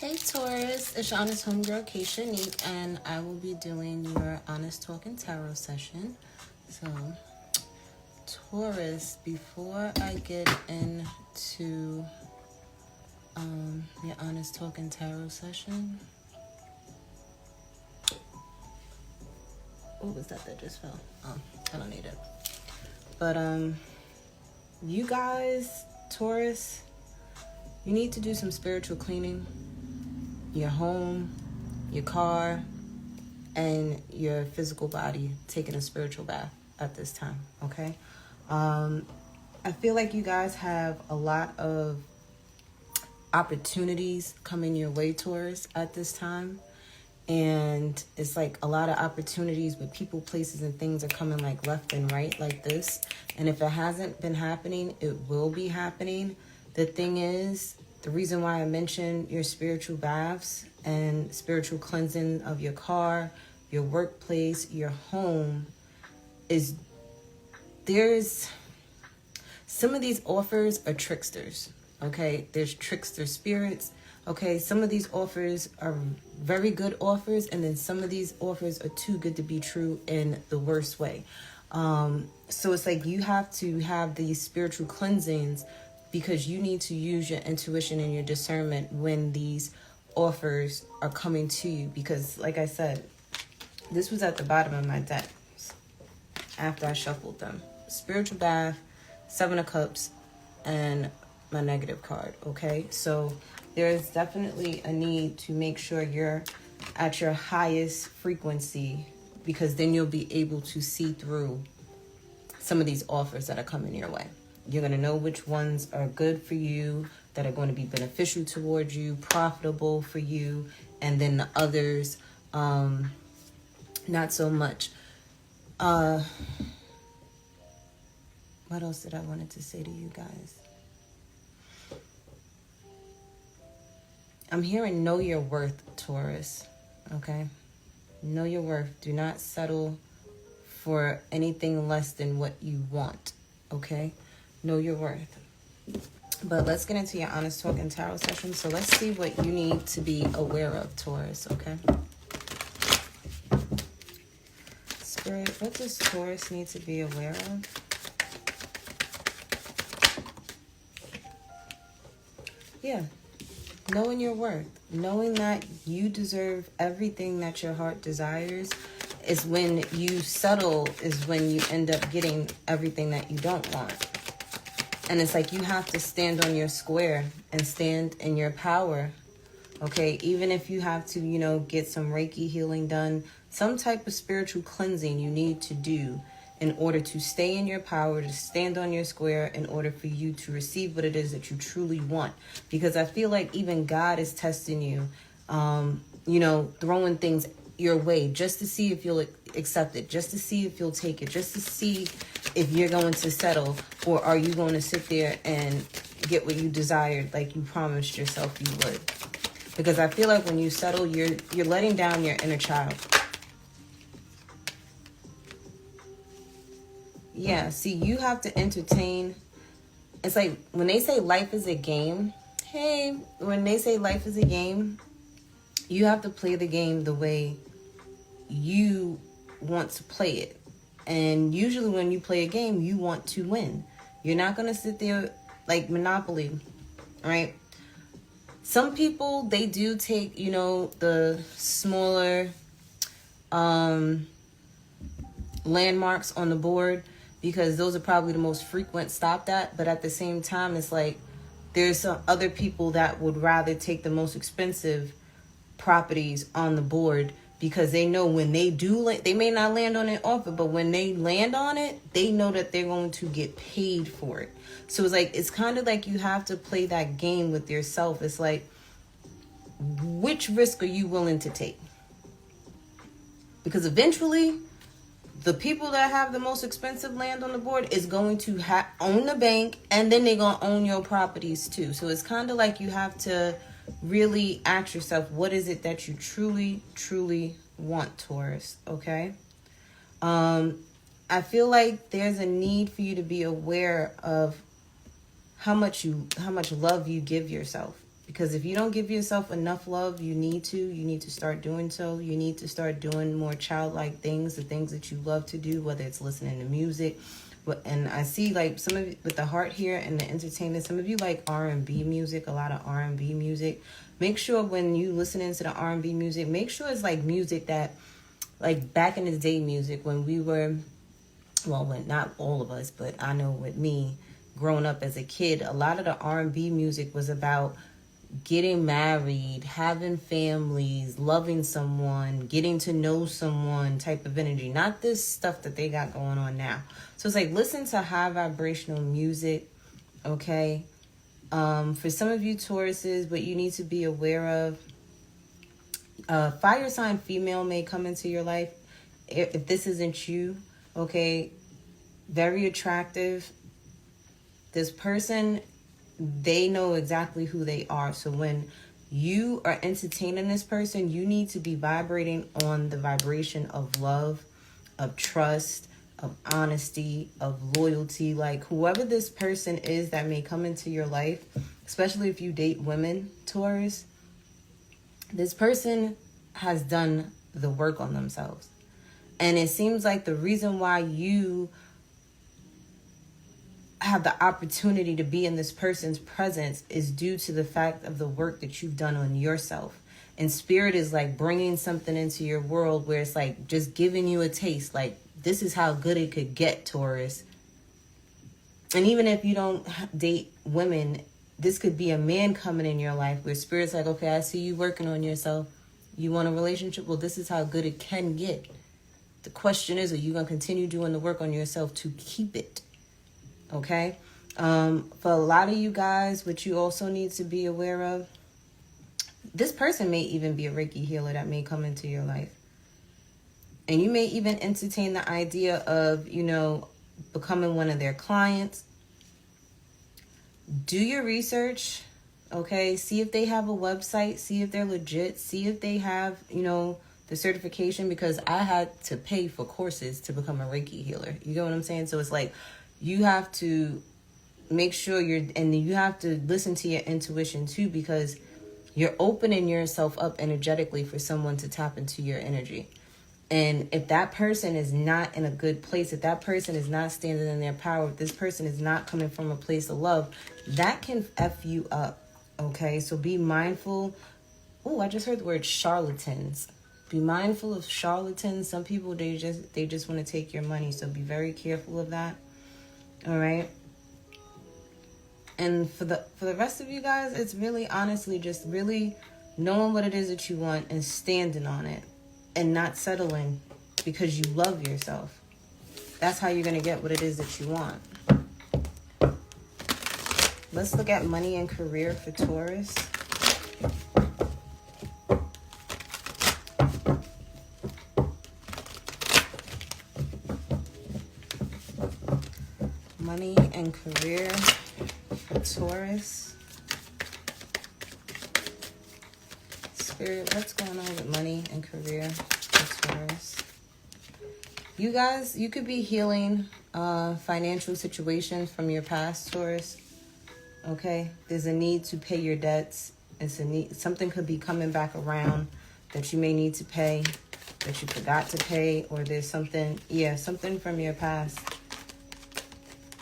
Hey Taurus, it's your honest homegirl, 𝑇ℎ𝑒 𝐻𝑜𝑛𝑒𝑠𝑡, and I will be doing your honest talking tarot session. So, Taurus, before I get into your honest talking tarot session, what was that just fell? Oh, I don't need it. But you guys, Taurus, you need to do some spiritual cleaning. Your home, your car, and your physical body, taking a spiritual bath at this time, okay? I feel like you guys have a lot of opportunities coming your way, Taurus, at this time. And it's like a lot of opportunities with people, places, and things are coming like left and right like this. And if it hasn't been happening, it will be happening. The thing is, the reason why I mentioned your spiritual baths and spiritual cleansing of your car, your workplace, your home, is there's some of these offers are tricksters, okay? There's trickster spirits, okay? Some of these offers are very good offers, and then some of these offers are too good to be true in the worst way. So it's like you have to have these spiritual cleansings because you need to use your intuition and your discernment when these offers are coming to you. Because, like I said, this was at the bottom of my deck after I shuffled them. Spiritual bath, 7 of Cups, and my negative card, okay? So there is definitely a need to make sure you're at your highest frequency, because then you'll be able to see through some of these offers that are coming your way. You're going to know which ones are good for you, that are going to be beneficial towards you, profitable for you, and then the others, not so much. What else did I wanted to say to you guys? I'm hearing know your worth, Taurus, okay? Know your worth. Do not settle for anything less than what you want, okay? Know your worth. But let's get into your honest talking tarot session. So let's see what you need to be aware of, Taurus, okay? Spirit, what does Taurus need to be aware of? Yeah, knowing your worth. Knowing that you deserve everything that your heart desires. Is when you settle, is when you end up getting everything that you don't want. And it's like you have to stand on your square and stand in your power, okay? Even if you have to, you know, get some Reiki healing done, some type of spiritual cleansing you need to do in order to stay in your power, to stand on your square, in order for you to receive what it is that you truly want. Because I feel like even God is testing you, you know, throwing things your way just to see if you'll accept it, just to see if you'll take it, just to see if you're going to settle, or are you going to sit there and get what you desired like you promised yourself you would. Because I feel like when you settle, you're letting down your inner child. Yeah, see, you have to entertain. It's like when they say life is a game, when they say life is a game, you have to play the game the way you want to play it. And usually when you play a game, you want to win. You're not going to sit there like Monopoly, right? Some people, they do take, you know, the smaller landmarks on the board, because those are probably the most frequent stopped at. But at the same time, it's like there's some other people that would rather take the most expensive properties on the board, because they know when they do, they may not land on an offer, but when they land on it, they know that they're going to get paid for it. So it's like, it's kind of like you have to play that game with yourself. It's like, which risk are you willing to take? Because eventually, the people that have the most expensive land on the board is going to own the bank, and then they're going to own your properties too. So it's kind of like you have to really ask yourself, what is it that you truly, truly want, Taurus, okay? I feel like there's a need for you to be aware of how much love you give yourself. Because if you don't give yourself enough love, you need to start doing so. You need to start doing more childlike things, the things that you love to do, whether it's listening to music. And I see like some of you with the heart here and the entertainment, some of you like R&B music, a lot of R&B music. Make sure when you listening to the R&B music, make sure it's like music that, like back in the day music when we were, well, when not all of us, but I know with me growing up as a kid, a lot of the R&B music was about getting married, having families, loving someone, getting to know someone type of energy. Not this stuff that they got going on now. So it's like, listen to high vibrational music, okay? For some of you Tauruses, what you need to be aware of, fire sign female may come into your life. If this isn't you, okay? Very attractive. This person, they know exactly who they are. So when you are entertaining this person, you need to be vibrating on the vibration of love, of trust, of honesty, of loyalty. Like whoever this person is that may come into your life, especially if you date women, Taurus, this person has done the work on themselves. And it seems like the reason why you have the opportunity to be in this person's presence is due to the fact of the work that you've done on yourself. And spirit is like bringing something into your world where it's like just giving you a taste. Like, this is how good it could get, Taurus. And even if you don't date women, this could be a man coming in your life where spirit's like, okay, I see you working on yourself. You want a relationship? Well, this is how good it can get. The question is, are you going to continue doing the work on yourself to keep it? Okay? For a lot of you guys, what you also need to be aware of, this person may even be a Reiki healer that may come into your life. And you may even entertain the idea of, you know, becoming one of their clients. Do your research, okay? See if they have a website. See if they're legit. See if they have, you know, the certification. Because I had to pay for courses to become a Reiki healer. You get what I'm saying? So it's like, you have to make sure and you have to listen to your intuition too, because you're opening yourself up energetically for someone to tap into your energy. And if that person is not in a good place, if that person is not standing in their power, if this person is not coming from a place of love, that can F you up, okay? So be mindful. Oh, I just heard the word charlatans. Be mindful of charlatans. Some people, they just want to take your money, so be very careful of that. All right. And for the rest of you guys, it's really honestly just really knowing what it is that you want and standing on it and not settling because you love yourself. That's how you're going to get what it is that you want. Let's look at money and career for Taurus. Money and career for Taurus. Spirit, what's going on with money and career for Taurus? You guys, you could be healing financial situations from your past, Taurus. Okay? There's a need to pay your debts. It's a need. Something could be coming back around that you may need to pay, that you forgot to pay, or there's something, something from your past.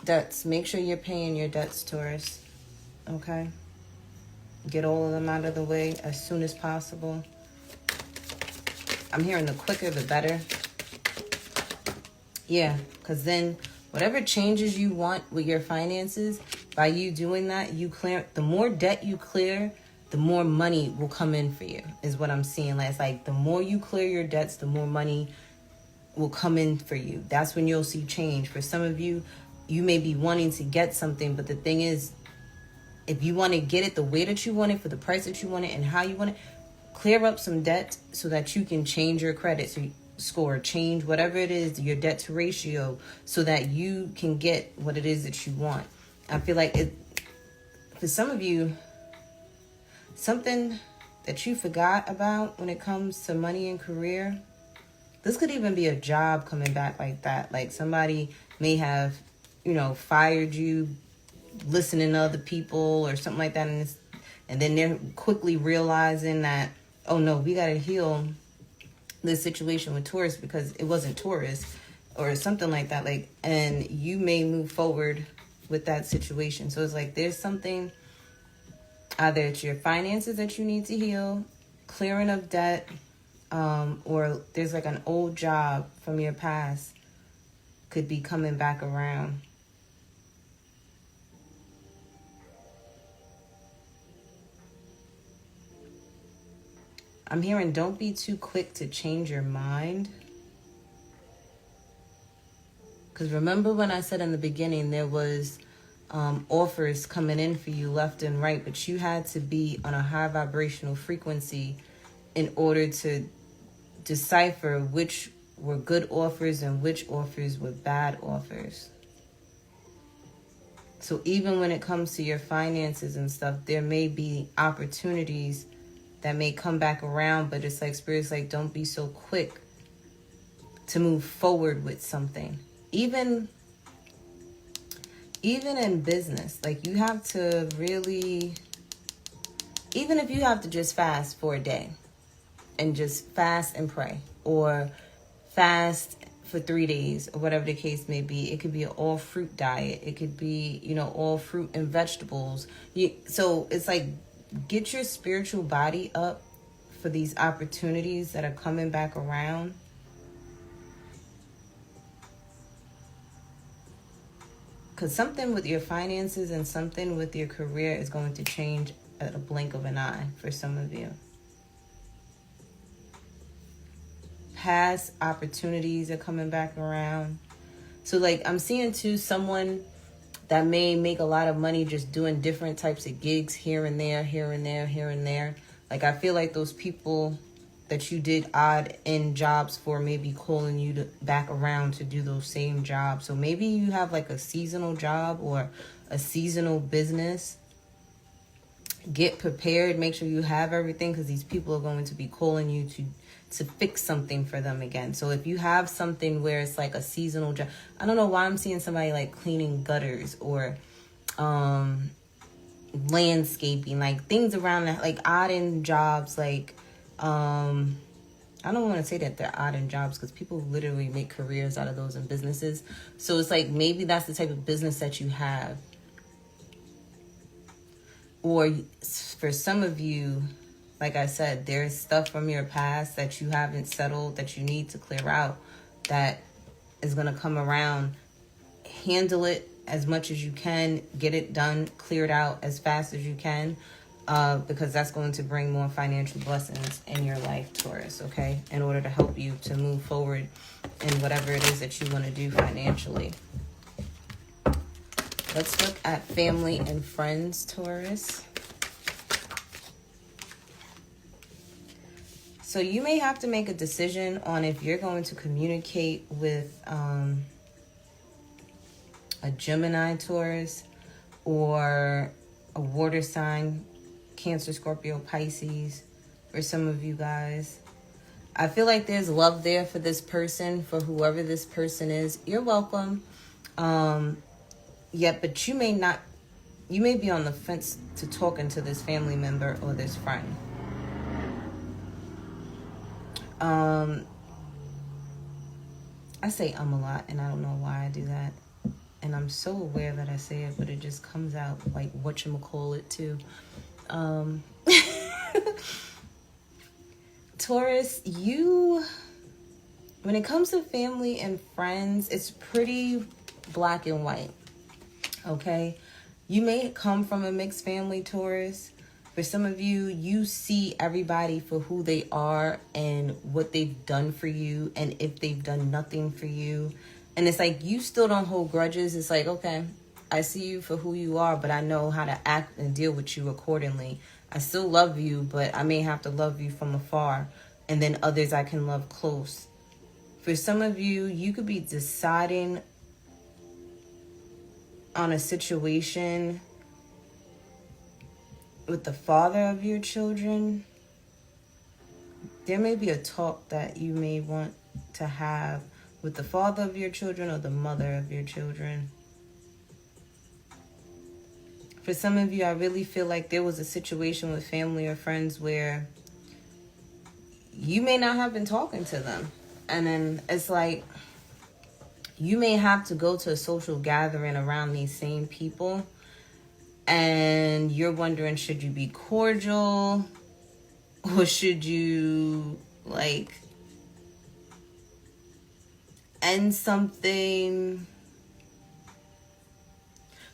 Debts. Make sure you're paying your debts, Taurus. Okay? Get all of them out of the way as soon as possible. I'm hearing the quicker, the better. Yeah, because then whatever changes you want with your finances, by you doing that, you clear. The more debt you clear, the more money will come in for you, is what I'm seeing. It's like the more you clear your debts, the more money will come in for you. That's when you'll see change. For some of you, you may be wanting to get something, but the thing is, if you want to get it the way that you want it, for the price that you want it and how you want it, clear up some debt so that you can change your credit score, change whatever it is, your debt to ratio, so that you can get what it is that you want. I feel like for some of you, something that you forgot about when it comes to money and career, this could even be a job coming back like that. Like somebody may have, fired you listening to other people or something like that. And then they're quickly realizing that, oh no, we got to heal this situation with Taurus because it wasn't Taurus or something like that. Like, and you may move forward with that situation. So it's like there's something, either it's your finances that you need to heal, clearing of debt, or there's like an old job from your past could be coming back around. I'm hearing don't be too quick to change your mind. Because remember when I said in the beginning there was offers coming in for you left and right, but you had to be on a high vibrational frequency in order to decipher which were good offers and which offers were bad offers. So even when it comes to your finances and stuff, there may be opportunities that may come back around, but it's like Spirit's like, don't be so quick to move forward with something. Even in business, like you have to really, even if you have to just fast for a day and just fast and pray, or fast for 3 days, or whatever the case may be. It could be an all fruit diet. It could be, all fruit and vegetables. So it's like, get your spiritual body up for these opportunities that are coming back around. Because something with your finances and something with your career is going to change at a blink of an eye for some of you. Past opportunities are coming back around. So like I'm seeing too, someone that may make a lot of money just doing different types of gigs here and there, here and there, here and there. Like I feel like those people that you did odd end jobs for may be calling you back around to do those same jobs. So maybe you have like a seasonal job or a seasonal business. Get prepared. Make sure you have everything, because these people are going to be calling you to fix something for them again. So if you have something where it's like a seasonal job, I don't know why I'm seeing somebody like cleaning gutters or landscaping, like things around that, like odd end jobs. Like I don't want to say that they're odd end jobs, because people literally make careers out of those in businesses. So it's like maybe that's the type of business that you have. Or for some of you, like I said, there's stuff from your past that you haven't settled that you need to clear out that is going to come around. Handle it as much as you can. Get it done, cleared out as fast as you can, because that's going to bring more financial blessings in your life, Taurus, okay? In order to help you to move forward in whatever it is that you want to do financially. Let's look at family and friends, Taurus. So you may have to make a decision on if you're going to communicate with a Gemini, Taurus, or a water sign, Cancer, Scorpio, Pisces, for some of you guys. I feel like there's love there for this person, for whoever this person is. You're welcome. Yeah, but you may be on the fence to talking to this family member or this friend. I say a lot, and I don't know why I do that. And I'm so aware that I say it, but it just comes out like whatchamacallit too. Taurus, when it comes to family and friends, it's pretty black and white. Okay? You may come from a mixed family, Taurus. For some of you, you see everybody for who they are and what they've done for you, and if they've done nothing for you. And it's like you still don't hold grudges. It's like, okay, I see you for who you are, but I know how to act and deal with you accordingly. I still love you, but I may have to love you from afar. And then others I can love close. For some of you, you could be deciding on a situation with the father of your children. There may be a talk that you may want to have with the father of your children or the mother of your children. For some of you, I really feel like there was a situation with family or friends where you may not have been talking to them. And then it's like, you may have to go to a social gathering around these same people. And you're wondering, should you be cordial? Or should you, like, end something?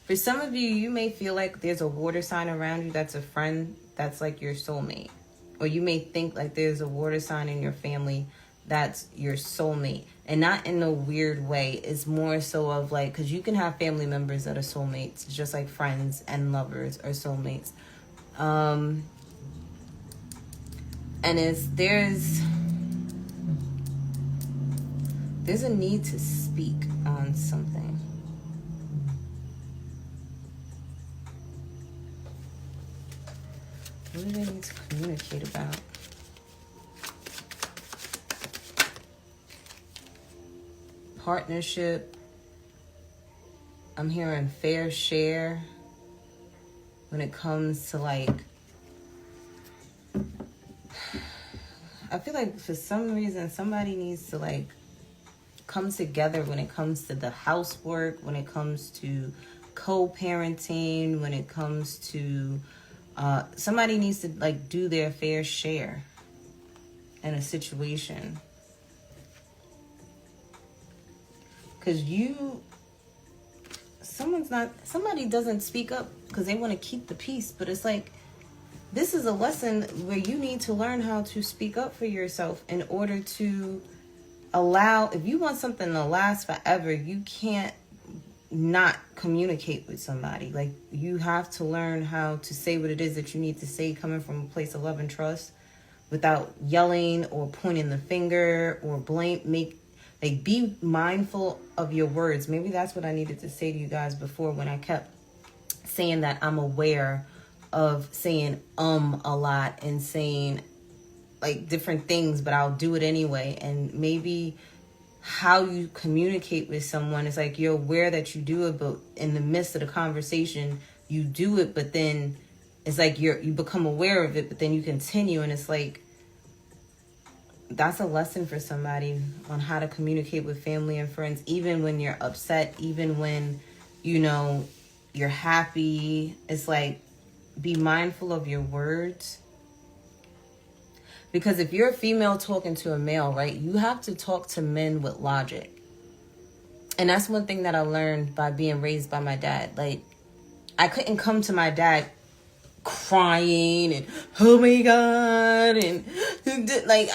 For some of you, you may feel like there's a water sign around you that's a friend that's like your soulmate. Or you may think like there's a water sign in your family that's your soulmate. And not in a weird way. It's more so of like, because you can have family members that are soulmates, just like friends and lovers are soulmates. And there's a need to speak on something. What do they need to communicate about? Partnership. I'm hearing fair share when it comes to like, I feel like for some reason somebody needs to like come together when it comes to the housework, when it comes to co-parenting, when it comes to somebody needs to like do their fair share in a situation. Because somebody doesn't speak up because they want to keep the peace. But it's like, this is a lesson where you need to learn how to speak up for yourself in order to allow, if you want something to last forever, you can't not communicate with somebody. Like, you have to learn how to say what it is that you need to say coming from a place of love and trust without yelling or pointing the finger or blame. Be mindful of your words. Maybe that's what I needed to say to you guys before when I kept saying that I'm aware of saying a lot and saying like different things, but I'll do it anyway. And maybe how you communicate with someone is like, you're aware that you do it, but in the midst of the conversation you do it, but then it's like you become aware of it, but then you continue, and it's like, that's a lesson for somebody on how to communicate with family and friends, even when you're upset, even when, you're happy. It's like, be mindful of your words. Because if you're a female talking to a male, right, you have to talk to men with logic. And that's one thing that I learned by being raised by my dad. Like, I couldn't come to my dad crying and oh my god, and like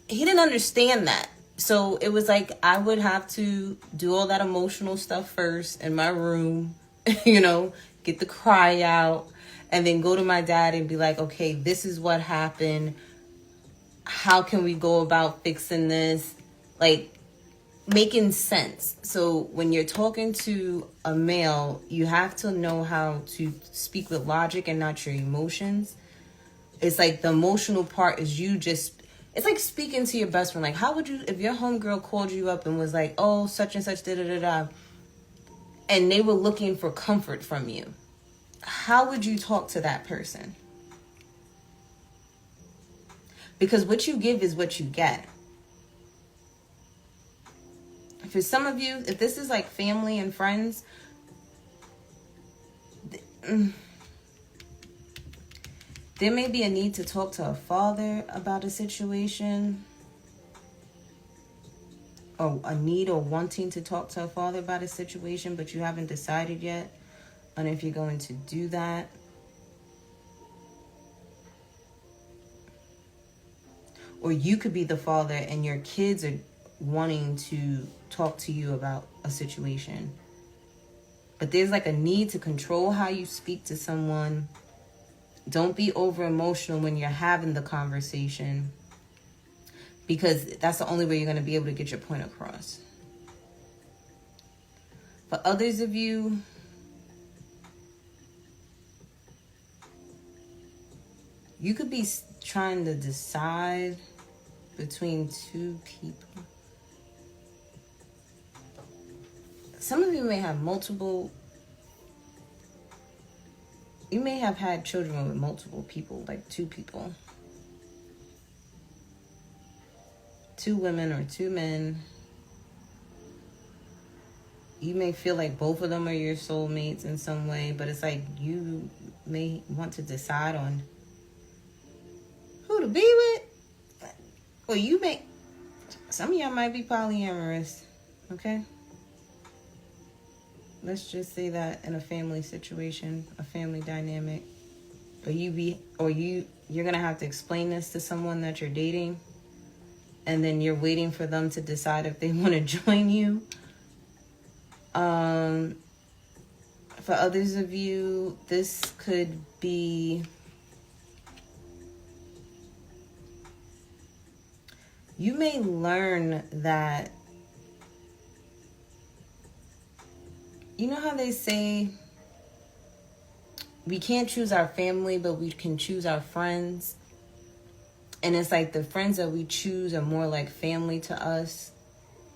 he didn't understand that. So it was like I would have to do all that emotional stuff first in my room, get the cry out, and then go to my dad and be like, okay, this is what happened, how can we go about fixing this, like making sense. So when you're talking to a male, you have to know how to speak with logic and not your emotions. It's like the emotional part is it's like speaking to your best friend. Like, how would you, if your homegirl called you up and was like, oh, such and such, da-da-da-da, and they were looking for comfort from you, how would you talk to that person? Because what you give is what you get. For some of you, if this is like family and friends, there may be a need to talk to a father about a situation, or a need or wanting to talk to a father about a situation, but you haven't decided yet on if you're going to do that. Or you could be the father and your kids are wanting to talk to you about a situation. But there's like a need to control how you speak to someone. Don't be over emotional when you're having the conversation, because that's the only way you're going to be able to get your point across. For others of you, you could be trying to decide between two people. Some of you may have multiple You may have had children with multiple people, like 2 people. 2 women or 2 men. You may feel like both of them are your soulmates in some way, but it's like you may want to decide on who to be with. Or you may, some of y'all might be polyamorous, okay? Let's just say that in a family situation, a family dynamic. You're gonna have to explain this to someone that you're dating, and then you're waiting for them to decide if they want to join you. For others of you, this could be, you may learn that, you know how they say we can't choose our family, but we can choose our friends. And it's like the friends that we choose are more like family to us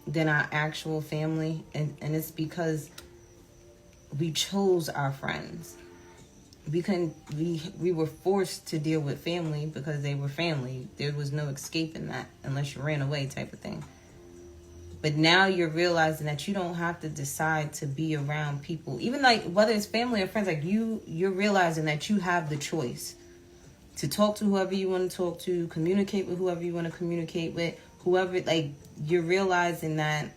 than our actual family. And it's because we chose our friends. We were forced to deal with family because they were family. There was no escaping that unless you ran away, type of thing. But now you're realizing that you don't have to decide to be around people, even like whether it's family or friends. Like you're realizing that you have the choice to talk to whoever you want to talk to, communicate with whoever you want to communicate with, whoever. Like, you're realizing that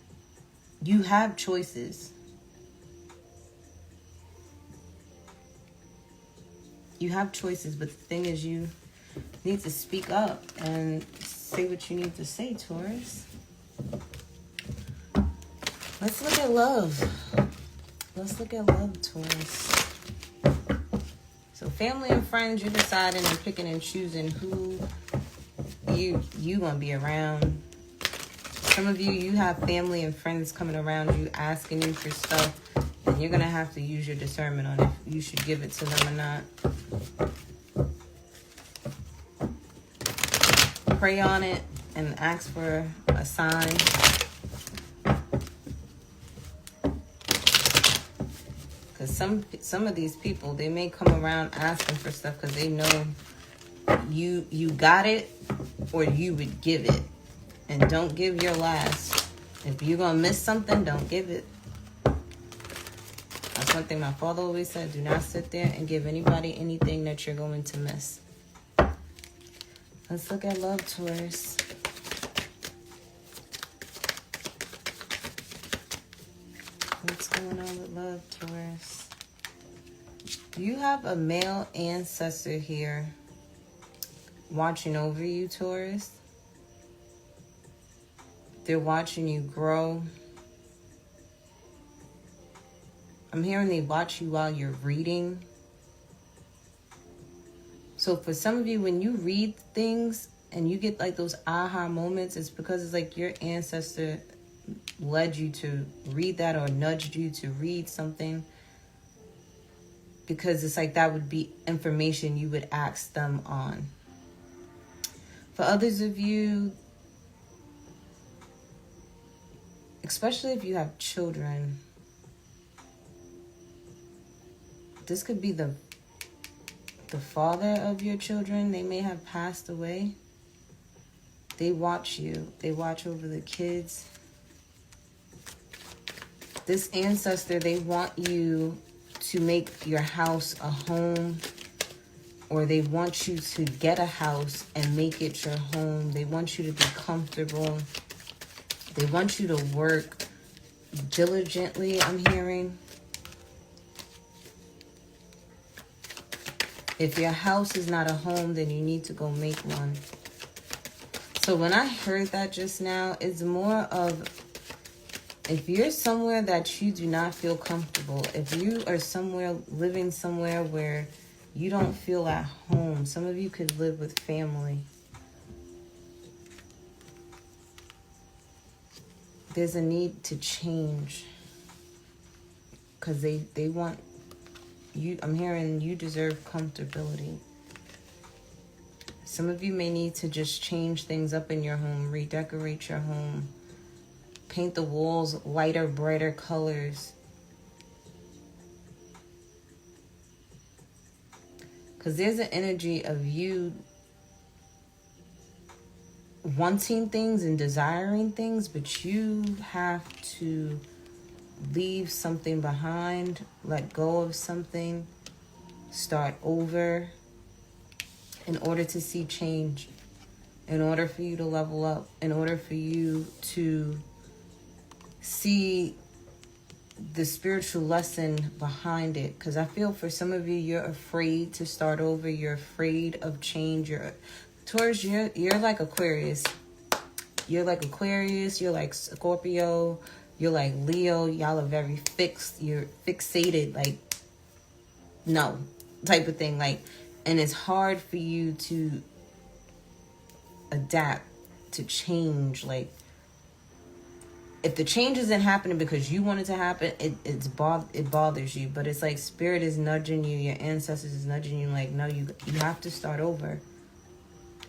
you have choices. You have choices, but the thing is, you need to speak up and say what you need to say, Taurus. Let's look at love. Let's look at love, Taurus. So family and friends, you're deciding and picking and choosing who you gonna be around. Some of you have family and friends coming around you, asking you for stuff, and you're gonna have to use your discernment on if you should give it to them or not. Pray on it and ask for a sign. Because some of these people, they may come around asking for stuff because they know you got it or you would give it. And don't give your last. If you're going to miss something, don't give it. That's one thing my father always said. Do not sit there and give anybody anything that you're going to miss. Let's look at love, Taurus. What's going on with love, Taurus? You have a male ancestor here watching over you, Taurus. They're watching you grow. I'm hearing they watch you while you're reading. So for some of you, when you read things and you get like those aha moments, it's because it's like your ancestor led you to read that or nudged you to read something. Because it's like that would be information you would ask them on. For others of you, especially if you have children, this could be the father of your children. They may have passed away. They watch you. They watch over the kids. This ancestor, they want you to make your house a home, or they want you to get a house and make it your home. They want you to be comfortable. They want you to work diligently, I'm hearing. If your house is not a home, then you need to go make one. So when I heard that just now, it's more of, if you're somewhere that you do not feel comfortable, if you are somewhere, living somewhere where you don't feel at home, some of you could live with family. There's a need to change because they want you. I'm hearing you deserve comfortability. Some of you may need to just change things up in your home, redecorate your home, paint the walls lighter, brighter colors. Because there's an energy of you wanting things and desiring things, but you have to leave something behind, let go of something, start over in order to see change, in order for you to level up, in order for you to see the spiritual lesson behind it. Because I feel for some of you, you're afraid to start over. You're afraid of change. Taurus, you're like Aquarius. You're like Aquarius. You're like Scorpio. You're like Leo. Y'all are very fixed. You're fixated, like, no, type of thing. Like, and it's hard for you to adapt, to change. Like, if the change isn't happening because you want it to happen, it bothers you. But it's like spirit is nudging you, your ancestors is nudging you, like, no, you have to start over.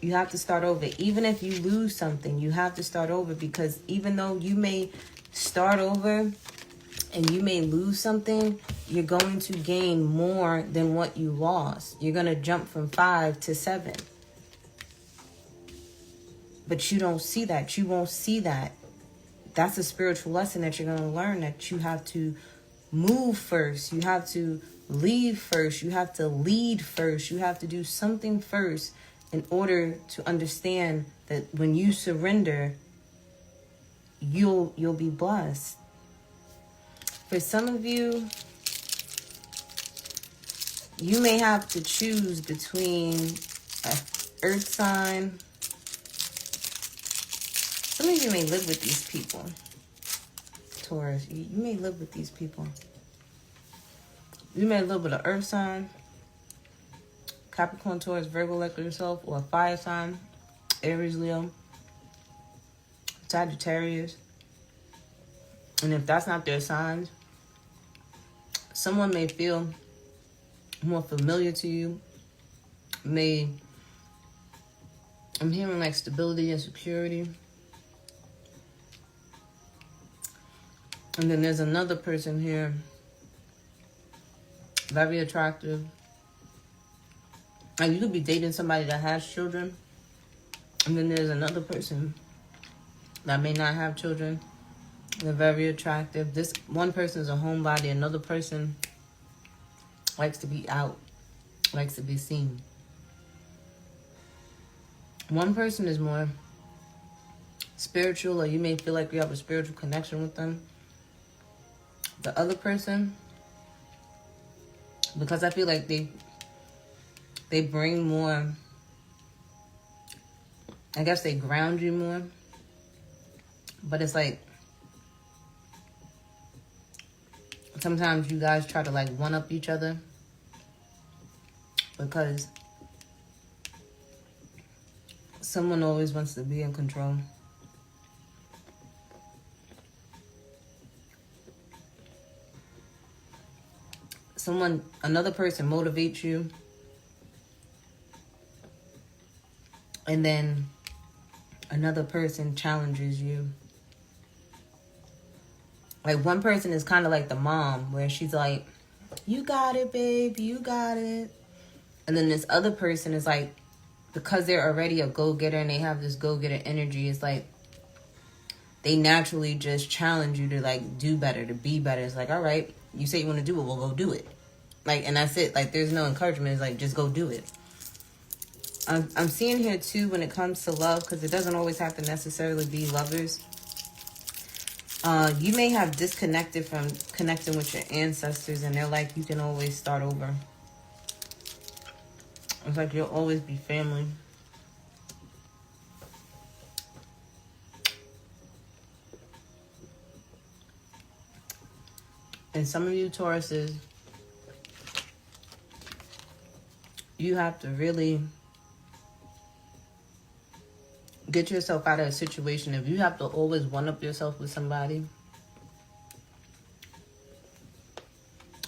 You have to start over. Even if you lose something, you have to start over, because even though you may start over and you may lose something, you're going to gain more than what you lost. You're going to jump from 5 to 7. But you don't see that. You won't see that. That's a spiritual lesson that you're going to learn, that you have to move first. You have to leave first. You have to lead first. You have to do something first in order to understand that when you surrender, you'll be blessed. For some of you, you may have to choose between an earth sign. Some of you may live with these people. Taurus, you may live with these people. You may live with an earth sign, Capricorn, Taurus, Virgo like yourself, or a fire sign, Aries, Leo, Sagittarius. And if that's not their signs, someone may feel more familiar to you. I'm hearing like stability and security. And then there's another person here, very attractive. And you could be dating somebody that has children. And then there's another person that may not have children. They're very attractive. This one person is a homebody. Another person likes to be out, likes to be seen. One person is more spiritual, or you may feel like you have a spiritual connection with them. The other person, because I feel like they bring more, I guess they ground you more. But it's like, sometimes you guys try to like one-up each other, because someone always wants to be in control. Another person motivates you, and then another person challenges you. Like, one person is kind of like the mom, where she's like, you got it, babe, you got it. And then this other person is like, because they're already a go-getter and they have this go-getter energy, it's like they naturally just challenge you to like do better, to be better. It's like, all right, you say you want to do it, well, go do it. Like, and that's it. Like, there's no encouragement. It's like, just go do it. I'm seeing here too, when it comes to love, because it doesn't always have to necessarily be lovers. You may have disconnected from connecting with your ancestors, and they're like, you can always start over. It's like you'll always be family. And some of you Tauruses, you have to really get yourself out of a situation. If you have to always one-up yourself with somebody,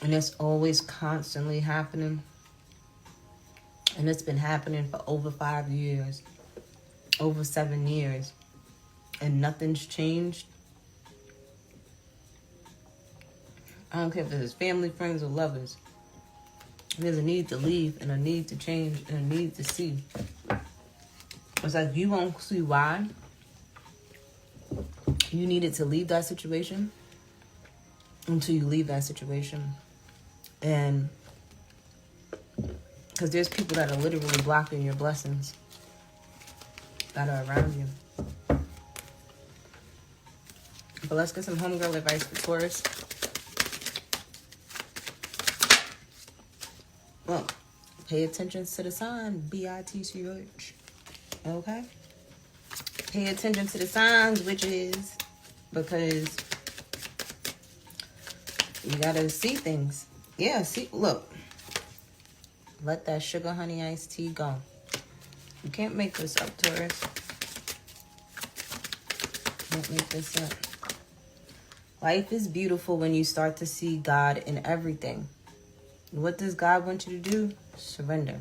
and it's always constantly happening, and it's been happening for over 5 years, over 7 years, and nothing's changed. I don't care if it's family, friends, or lovers. There's a need to leave and a need to change and a need to see. It's like you won't see why you needed to leave that situation until you leave that situation. And because there's people that are literally blocking your blessings that are around you. But let's get some homegirl advice for Taurus. Well, pay attention to the sign, BITCH. Okay? Pay attention to the signs, witches, because you gotta see things. Yeah, see, look. Let that sugar honey iced tea go. You can't make this up, Taurus. Can't make this up. Life is beautiful when you start to see God in everything. What does God want you to do? Surrender.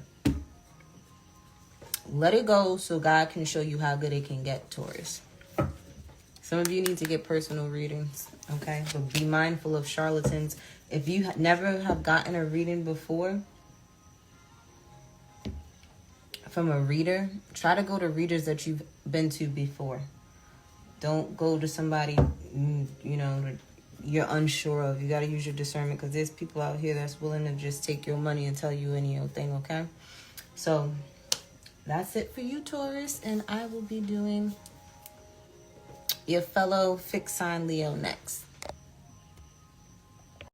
Let it go so God can show you how good it can get, Taurus. Some of you need to get personal readings, okay? But be mindful of charlatans. If you never have gotten a reading before from a reader, try to go to readers that you've been to before. Don't go to somebody, you know, you're unsure of. You got to use your discernment, because there's people out here that's willing to just take your money and tell you any old thing, okay? So that's it for you, Taurus, and I will be doing your fellow fixed sign Leo next.